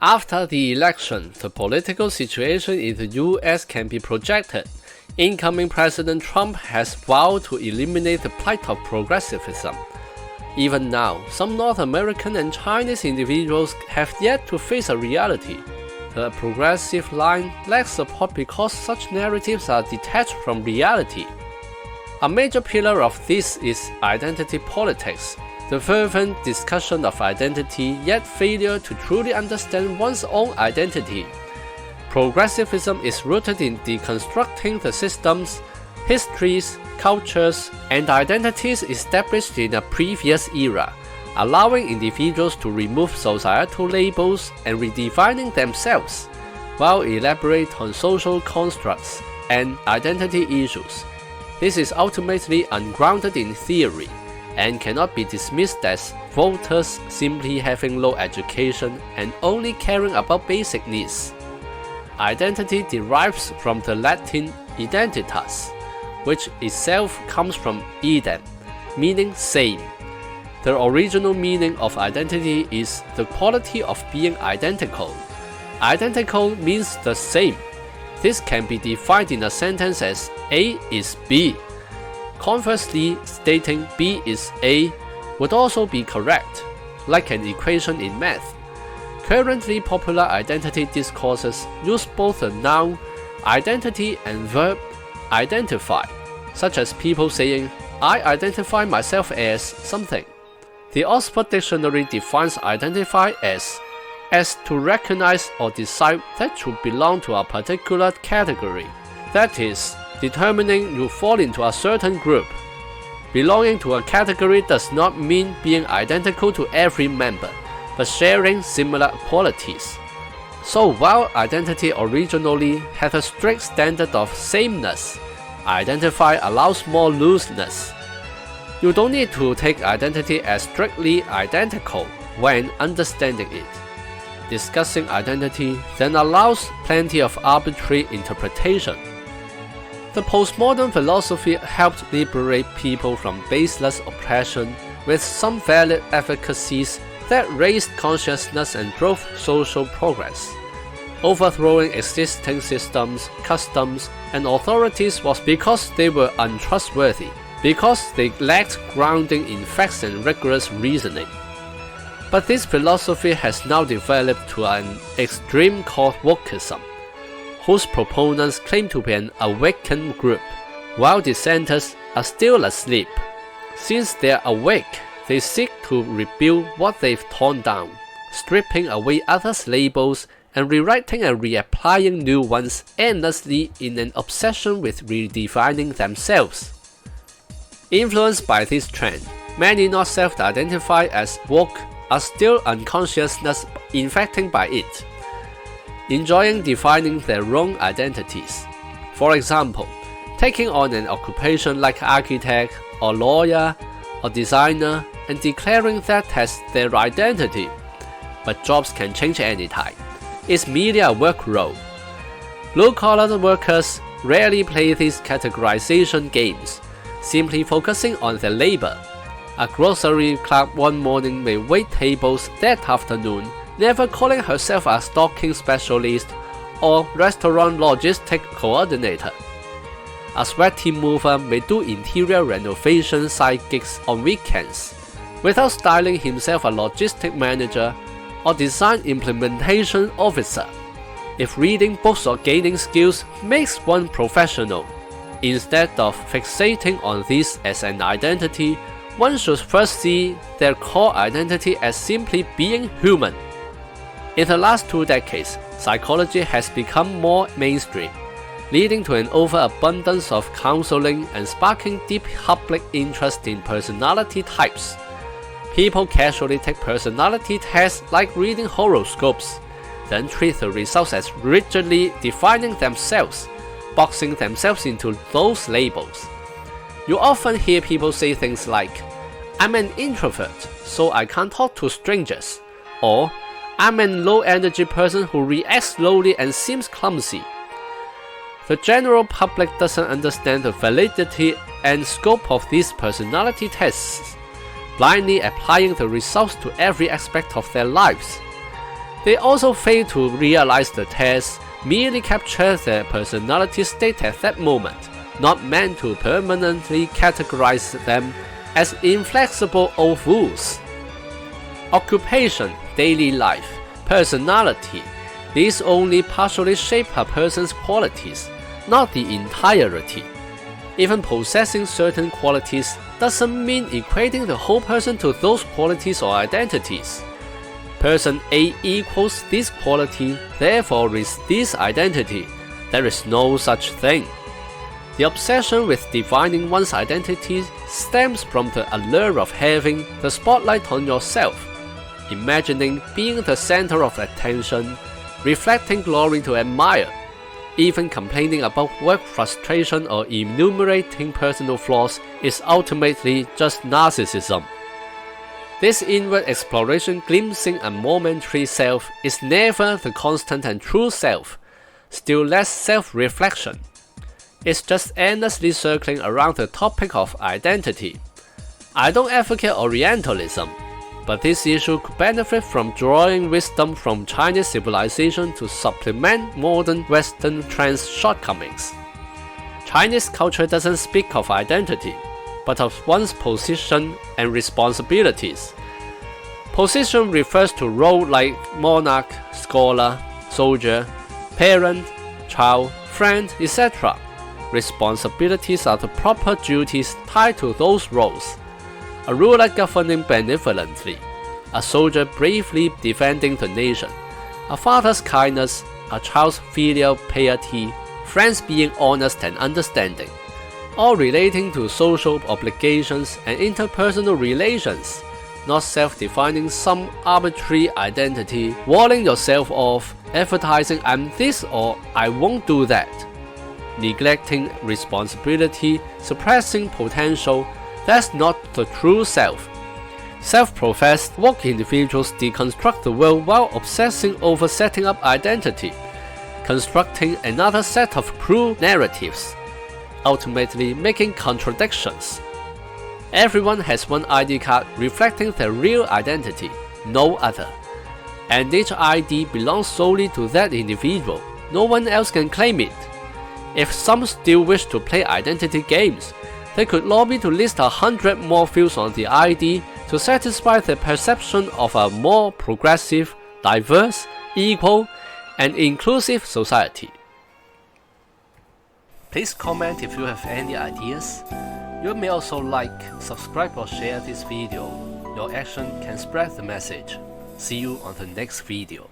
After the election, the political situation in the US can be projected. Incoming President Trump has vowed to eliminate the plight of progressivism. Even now, some North American and Chinese individuals have yet to face a reality. The progressive line lacks support because such narratives are detached from reality. A major pillar of this is identity politics, the fervent discussion of identity yet failure to truly understand one's own identity. Progressivism is rooted in deconstructing the systems, histories, cultures, and identities established in a previous era, allowing individuals to remove societal labels and redefining themselves, while elaborate on social constructs and identity issues. This is ultimately ungrounded in theory, and cannot be dismissed as voters simply having low education and only caring about basic needs. Identity derives from the Latin identitas, which itself comes from idem, meaning same. The original meaning of identity is the quality of being identical. Identical means the same. This can be defined in a sentence as A is B. Conversely, stating B is A would also be correct, like an equation in math. Currently popular identity discourses use both the noun identity and verb identify, such as people saying, I identify myself as something. The Oxford Dictionary defines identify as to recognize or decide that you belong to a particular category. That is, determining you fall into a certain group. Belonging to a category does not mean being identical to every member, but sharing similar qualities. So while identity originally had a strict standard of sameness, identify allows more looseness. You don't need to take identity as strictly identical when understanding it. Discussing identity then allows plenty of arbitrary interpretation. The postmodern philosophy helped liberate people from baseless oppression with some valid efficacies that raised consciousness and drove social progress. Overthrowing existing systems, customs, and authorities was because they were untrustworthy, because they lacked grounding in facts and rigorous reasoning. But this philosophy has now developed to an extreme called wokeism, whose proponents claim to be an awakened group, while dissenters are still asleep. Since they are awake, they seek to rebuild what they've torn down, stripping away others' labels and rewriting and reapplying new ones endlessly in an obsession with redefining themselves. Influenced by this trend, many not self-identify as woke are still unconsciousness infected by it, enjoying defining their own identities. For example, taking on an occupation like architect or lawyer or designer and declaring that as their identity. But jobs can change anytime. It's merely a work role. Blue-collar workers rarely play these categorization games, simply focusing on their labor. A grocery clerk one morning may wait tables that afternoon, never calling herself a stocking specialist or restaurant logistic coordinator. A sweaty mover may do interior renovation side gigs on weekends, without styling himself a logistic manager or design implementation officer. If reading books or gaining skills makes one professional, instead of fixating on this as an identity, one should first see their core identity as simply being human. In the last 2 decades, psychology has become more mainstream, leading to an overabundance of counseling and sparking deep public interest in personality types. People casually take personality tests like reading horoscopes, then treat the results as rigidly defining themselves, boxing themselves into those labels. You often hear people say things like, I'm an introvert, so I can't talk to strangers, or I'm a low-energy person who reacts slowly and seems clumsy. The general public doesn't understand the validity and scope of these personality tests, blindly applying the results to every aspect of their lives. They also fail to realize the test merely captures their personality state at that moment, not meant to permanently categorize them as inflexible old fools. Occupation, daily life, personality, these only partially shape a person's qualities, not the entirety. Even possessing certain qualities doesn't mean equating the whole person to those qualities or identities. Person A equals this quality, therefore is this identity. There is no such thing. The obsession with defining one's identity stems from the allure of having the spotlight on yourself, imagining being the center of attention, reflecting glory to admire. Even complaining about work frustration or enumerating personal flaws is ultimately just narcissism. This inward exploration glimpsing a momentary self is never the constant and true self, still less self-reflection. It's just endlessly circling around the topic of identity. I don't advocate Orientalism, but this issue could benefit from drawing wisdom from Chinese civilization to supplement modern Western trends' shortcomings. Chinese culture doesn't speak of identity, but of one's position and responsibilities. Position refers to roles like monarch, scholar, soldier, parent, child, friend, etc. Responsibilities are the proper duties tied to those roles. A ruler governing benevolently, a soldier bravely defending the nation, a father's kindness, a child's filial piety, friends being honest and understanding, all relating to social obligations and interpersonal relations, not self-defining some arbitrary identity, walling yourself off, advertising I'm this or I won't do that, neglecting responsibility, suppressing potential. That's not the true self. Self-professed woke individuals deconstruct the world while obsessing over setting up identity, constructing another set of cruel narratives, ultimately making contradictions. Everyone has one ID card reflecting their real identity, no other. And each ID belongs solely to that individual. No one else can claim it. If some still wish to play identity games, they could lobby to list 100 more fields on the ID to satisfy the perception of a more progressive, diverse, equal, and inclusive society. Please comment if you have any ideas. You may also like, subscribe or share this video. Your action can spread the message. See you on the next video.